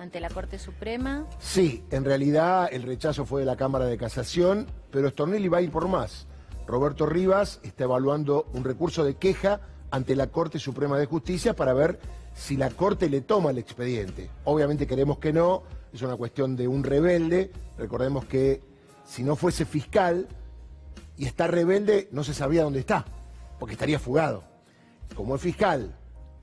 ante la Corte Suprema. Sí, en realidad el rechazo fue de la Cámara de Casación, pero Stornelli va a ir por más. Roberto Rivas está evaluando un recurso de queja ante la Corte Suprema de Justicia para ver si la Corte le toma el expediente. Obviamente queremos que no, es una cuestión de un rebelde. Recordemos que si no fuese fiscal y está rebelde, no se sabría dónde está, porque estaría fugado. Como es fiscal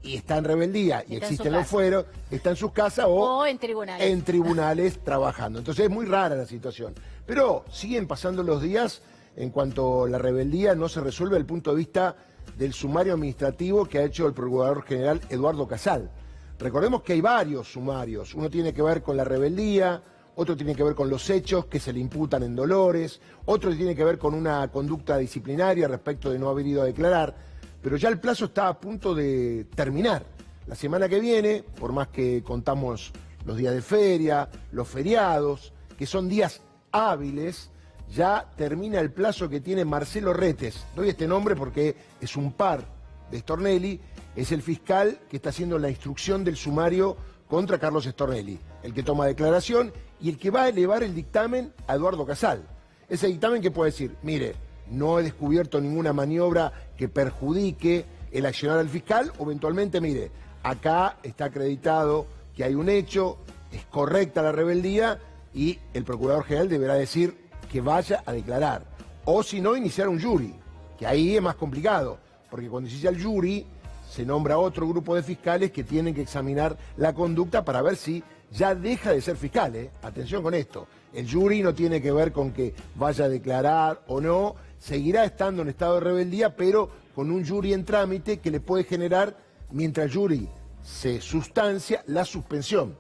y está en rebeldía y existen los fueros, está en sus casas o en tribunales. En tribunales trabajando. Entonces es muy rara la situación. Pero siguen pasando los días en cuanto a la rebeldía no se resuelve desde el punto de vista del sumario administrativo que ha hecho el Procurador General Eduardo Casal. Recordemos que hay varios sumarios. Uno tiene que ver con la rebeldía, otro tiene que ver con los hechos que se le imputan en Dolores, otro tiene que ver con una conducta disciplinaria respecto de no haber ido a declarar. Pero ya el plazo está a punto de terminar. La semana que viene, por más que contamos los días de feria, los feriados, que son días hábiles, ya termina el plazo que tiene Marcelo Retes. Doy este nombre porque es un par de Stornelli, es el fiscal que está haciendo la instrucción del sumario contra Carlos Stornelli, el que toma declaración y el que va a elevar el dictamen a Eduardo Casal. Ese dictamen que puede decir, mire, no he descubierto ninguna maniobra que perjudique el accionar al fiscal, o eventualmente, mire, acá está acreditado que hay un hecho, es correcta la rebeldía y el Procurador General deberá decir que vaya a declarar. O si no, iniciar un jury, que ahí es más complicado, porque cuando se inicia el jury, se nombra otro grupo de fiscales que tienen que examinar la conducta para ver si ya deja de ser fiscal, ¿eh? Atención con esto. El jury no tiene que ver con que vaya a declarar o no, seguirá estando en estado de rebeldía, pero con un jury en trámite que le puede generar, mientras el jury se sustancia, la suspensión.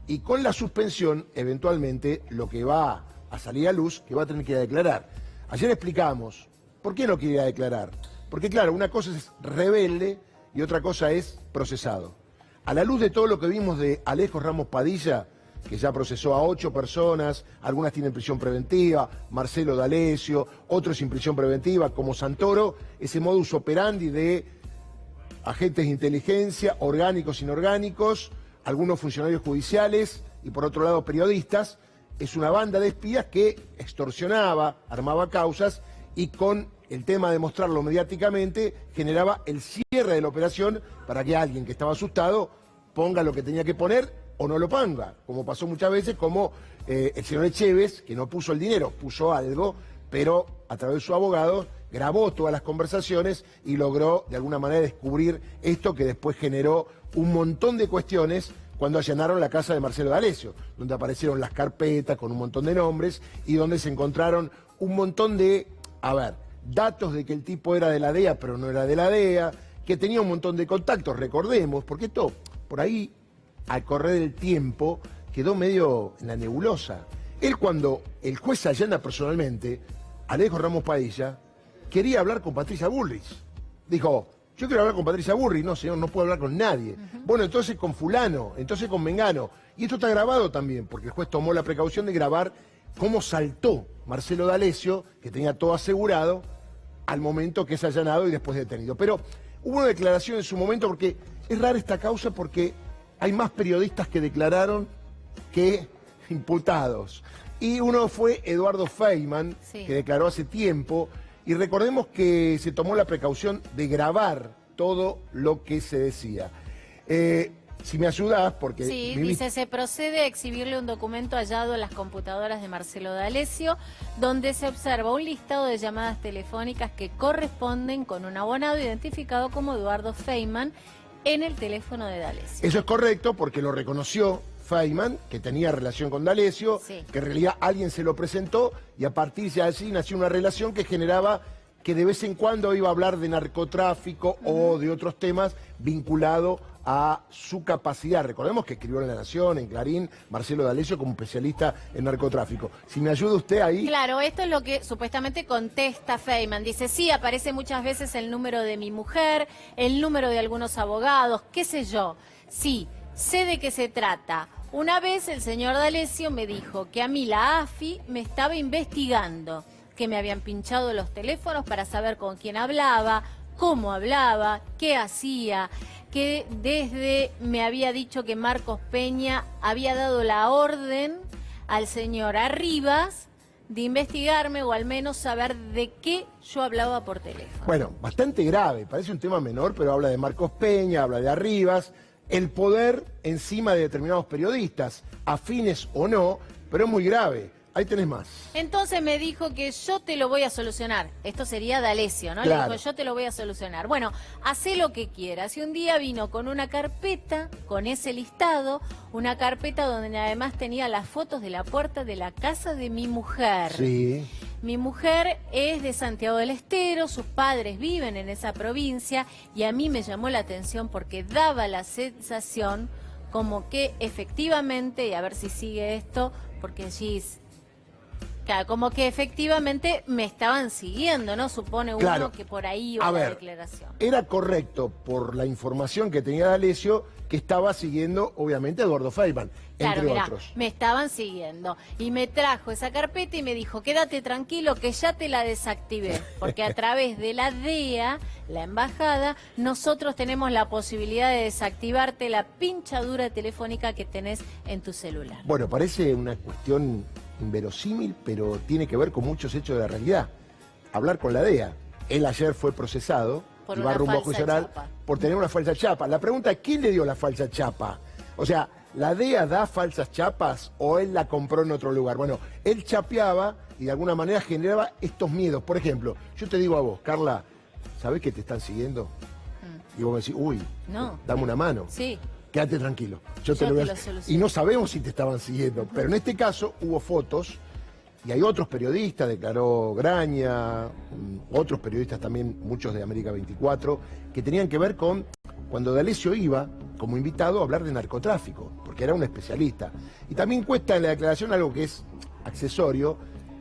Y con la suspensión, eventualmente, lo que va a salir a luz, que va a tener que ir a declarar. Ayer explicamos, ¿por qué no quiere ir a declarar? Porque claro, una cosa es rebelde y otra cosa es procesado. A la luz de todo lo que vimos de Alejo Ramos Padilla, que ya procesó a 8 personas, algunas tienen prisión preventiva, Marcelo D'Alessio, otros sin prisión preventiva, como Santoro, ese modus operandi de agentes de inteligencia, orgánicos, inorgánicos, algunos funcionarios judiciales y por otro lado periodistas, es una banda de espías que extorsionaba, armaba causas y con el tema de mostrarlo mediáticamente generaba el cierre de la operación para que alguien que estaba asustado ponga lo que tenía que poner o no lo ponga, como pasó muchas veces, como el señor Echeves, que no puso el dinero, puso algo, pero a través de su abogado grabó todas las conversaciones y logró de alguna manera descubrir esto que después generó un montón de cuestiones cuando allanaron la casa de Marcelo D'Alessio, donde aparecieron las carpetas con un montón de nombres y donde se encontraron un montón de, datos de que el tipo era de la DEA, pero no era de la DEA, que tenía un montón de contactos, recordemos, porque esto, por ahí, al correr del tiempo, quedó medio en la nebulosa. Él, cuando el juez allana personalmente, Alejo Ramos Padilla, quería hablar con Patricia Bullrich. Dijo, yo quiero hablar con Patricia Bullrich. No, señor, no puedo hablar con nadie. Bueno, entonces con fulano, entonces con mengano. Y esto está grabado también, porque el juez tomó la precaución de grabar cómo saltó Marcelo D'Alessio, que tenía todo asegurado, al momento que es allanado y después detenido. Pero hubo una declaración en su momento, porque es rara esta causa, porque hay más periodistas que declararon que imputados. Y uno fue Eduardo Feynman, que declaró hace tiempo, y recordemos que se tomó la precaución de grabar todo lo que se decía. Si me ayudas, porque... Sí, dice, se procede a exhibirle un documento hallado en las computadoras de Marcelo D'Alessio, donde se observa un listado de llamadas telefónicas que corresponden con un abonado identificado como Eduardo Feynman en el teléfono de D'Alessio. Eso es correcto porque lo reconoció Feynman, que tenía relación con D'Alessio, que en realidad alguien se lo presentó y a partir de allí nació una relación que generaba que de vez en cuando iba a hablar de narcotráfico o de otros temas vinculados a su capacidad. Recordemos que escribió en La Nación, en Clarín, Marcelo D'Alessio como especialista en narcotráfico. Si me ayuda usted ahí... Claro, esto es lo que supuestamente contesta Feynman. Dice, sí, aparece muchas veces el número de mi mujer, el número de algunos abogados, qué sé yo. Sí, sé de qué se trata. Una vez el señor D'Alessio me dijo que a mí la AFI me estaba investigando, que me habían pinchado los teléfonos para saber con quién hablaba, cómo hablaba, qué hacía. que desde me había dicho que Marcos Peña había dado la orden al señor Arribas de investigarme o al menos saber de qué yo hablaba por teléfono. Bueno, bastante grave, parece un tema menor, pero habla de Marcos Peña, habla de Arribas, el poder encima de determinados periodistas, afines o no, pero es muy grave. Ahí tenés más. Entonces me dijo que yo te lo voy a solucionar. Esto sería D'Alessio, ¿no? Claro. Le dijo, yo te lo voy a solucionar. Bueno, hacé lo que quieras. Y un día vino con una carpeta, con ese listado, una carpeta donde además tenía las fotos de la puerta de la casa de mi mujer. Sí. Mi mujer es de Santiago del Estero, sus padres viven en esa provincia y a mí me llamó la atención porque daba la sensación como que efectivamente, y a ver si sigue esto, porque Gis... Claro, como que efectivamente me estaban siguiendo, ¿no? Supone uno Claro. que por ahí iba A la ver, declaración. era correcto por la información que tenía D'Alessio que estaba siguiendo, obviamente, a Eduardo Feynman, Claro, entre mirá, otros. me estaban siguiendo y me trajo esa carpeta y me dijo, quédate tranquilo que ya te la desactivé, porque a través de la DEA, la embajada, nosotros tenemos la posibilidad de desactivarte la pinchadura telefónica que tenés en tu celular. Bueno, parece una cuestión inverosímil, pero tiene que ver con muchos hechos de la realidad. Hablar con la DEA. Él ayer fue procesado Por y va una rumbo a falsa juicio oral chapa. por tener una falsa chapa. La pregunta es, ¿quién le dio la falsa chapa? O sea, ¿la DEA da falsas chapas o él la compró en otro lugar? Bueno, él chapeaba y de alguna manera generaba estos miedos. Por ejemplo, yo te digo a vos, Carla, ¿sabés que te están siguiendo? Y vos me decís, uy, No. dame una mano. Sí. Quédate tranquilo. Yo te Yo lo voy te a... lo soluciono. Y no sabemos si te estaban siguiendo, pero en este caso hubo fotos y hay otros periodistas, declaró Graña, otros periodistas también, muchos de América 24, que tenían que ver con cuando D'Alessio iba como invitado a hablar de narcotráfico, porque era un especialista. Y también cuesta en la declaración algo que es accesorio,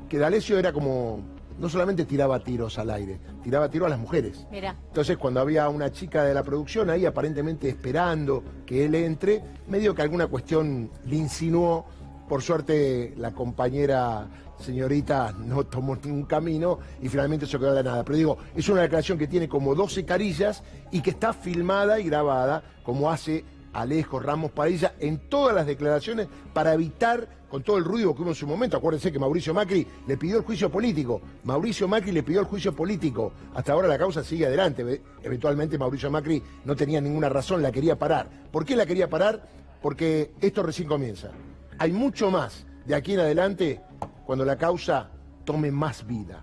que D'Alessio era como, no solamente tiraba tiros al aire, tiraba tiros a las mujeres. Mirá. Entonces, cuando había una chica de la producción ahí aparentemente esperando que él entre, medio que alguna cuestión le insinuó. Por suerte, la compañera señorita no tomó ningún camino y finalmente se quedó de la nada. Pero digo, es una declaración que tiene como 12 carillas y que está filmada y grabada, como hace Alejo Ramos Padilla en todas las declaraciones para evitar, con todo el ruido que hubo en su momento, acuérdense que Mauricio Macri le pidió el juicio político. Mauricio Macri le pidió el juicio político. Hasta ahora la causa sigue adelante. Eventualmente Mauricio Macri no tenía ninguna razón, la quería parar. ¿Por qué la quería parar? Porque esto recién comienza. Hay mucho más de aquí en adelante cuando la causa tome más vida.